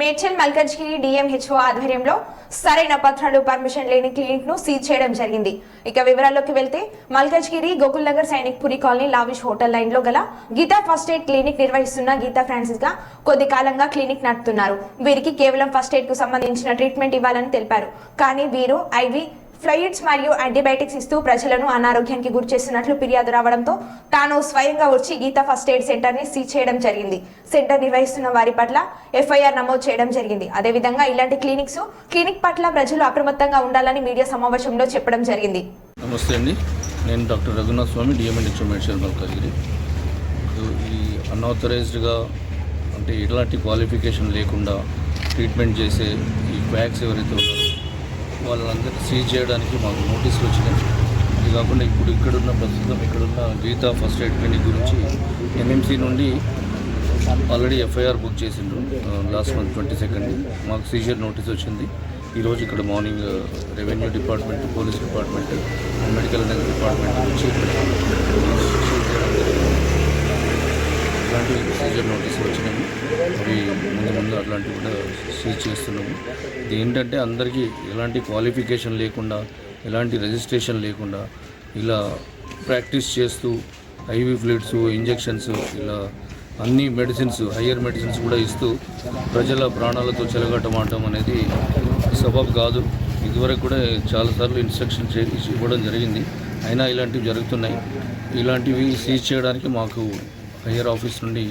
Medchal Malkajgiri DMHO ఆధ్వర్యంలో సరైన పత్రాలు పర్మిషన్ లేని క్లినిక్ ను సీజ్ చేయడం జరిగింది. ఇక వివరాల్లోకి వెళ్తే మల్కజ్గిరి గోకుల్ నగర్ సైనిక్ పురి కాలనీ లావిష్ హోటల్ లైన్ లో గల గీతా ఫస్ట్ ఎయిడ్ క్లినిక్ నిర్వహిస్తున్న గీతా ఫ్రాన్సిస్ గా కొద్ది కాలంగా క్లినిక్ నడుపుతున్నారు. వీరికి కేవలం ఫస్ట్ ఎయిడ్ కు సంబంధించిన ట్రీట్మెంట్ ఇవ్వాలని తెలిపారు. కానీ వీరు ఐవి ఫ్లూయిడ్స్ మరియు యాంటీబయాటిక్స్ ఇస్తూ ప్రజలను అనారోగ్యానికి గురి చేస్తున్నట్లు ఫిర్యాదు రావడంతో తాను స్వయంగా వచ్చి గీతా ఫస్ట్ ఎయిడ్ సెంటర్ ని సీజ్ చేయడం జరిగింది. సెంటర్ నిర్వహిస్తున్న వారి పట్ల ఎఫ్ఐఆర్ నమోదు చేయడం జరిగింది. అదేవిధంగా ఇలాంటి క్లినిక్ పట్ల ప్రజలు అప్రమత్తంగా ఉండాలని మీడియా సమావేశంలో చెప్పడం జరిగింది. నమస్తే అండి, నేను డాక్టర్ రఘునాథ్ స్వామి, డిఎంహెచ్ఓ మేడ్చల్ మల్కజ్గిరి. ఈ అన్ఆథరైజ్డ్గా అంటే ఎలాంటి క్వాలిఫికేషన్ లేకుండా ట్రీట్మెంట్ చేసే ఈ క్వాక్స్ ఎవరైతే ఉన్నారో వాళ్ళందరినీ సీజ్ చేయడానికి మాకు నోటీసులు వచ్చినాయి. ఇది కాకుండా ప్రస్తుతం ఇక్కడున్న గీతా ఫస్ట్ ఎయిడ్ క్లినిక్ గురించి ఎన్ఎంసీ నుండి ఆల్రెడీ ఎఫ్ఐఆర్ బుక్ చేసిండ్రు. లాస్ట్ మంత్ 22 మాకు సీజర్ నోటీస్ వచ్చింది. ఈరోజు ఇక్కడ morning revenue department, police department, medical and health department నుంచి సీజ్ చేయడం జరిగింది. ఇలాంటి సీజర్ నోటీసులు వచ్చినాయి. అవి ముందు అట్లాంటివి కూడా సీజ్ చేస్తున్నాము. ఇది ఏంటంటే అందరికీ ఎలాంటి క్వాలిఫికేషన్ లేకుండా, ఎలాంటి రిజిస్ట్రేషన్ లేకుండా ఇలా ప్రాక్టీస్ చేస్తూ ఐవి ఫ్లూయిడ్స్, ఇంజెక్షన్స్, ఇలా అన్ని మెడిసిన్స్, హయ్యర్ మెడిసిన్స్ కూడా ఇస్తూ ప్రజల ప్రాణాలతో చెలగాటమాడటం అనేది సబబు కాదు. ఇదివరకు కూడా చాలాసార్లు ఇన్స్ట్రక్షన్ ఇవ్వడం జరిగింది. అయినా ఇలాంటివి జరుగుతున్నాయి. ఇలాంటివి సీజ్ చేయడానికి మాకు హయ్యర్ ఆఫీస్ నుండి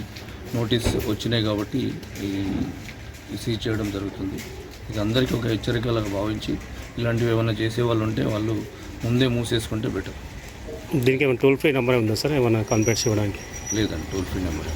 నోటీస్ వచ్చినాయి కాబట్టి సీజ్ చేయడం జరుగుతుంది. ఇది అందరికీ ఒక హెచ్చరికలాగా భావించి ఇలాంటివి ఏమైనా చేసే వాళ్ళు ఉంటే వాళ్ళు ముందే మూసేసుకుంటే బెటర్. దీనికి ఏమైనా టోల్ ఫ్రీ నెంబర్ ఉందా సార్, ఏమైనా కంప్లైంట్స్ ఇవ్వడానికి? లేదండి, టోల్ ఫ్రీ నెంబర్.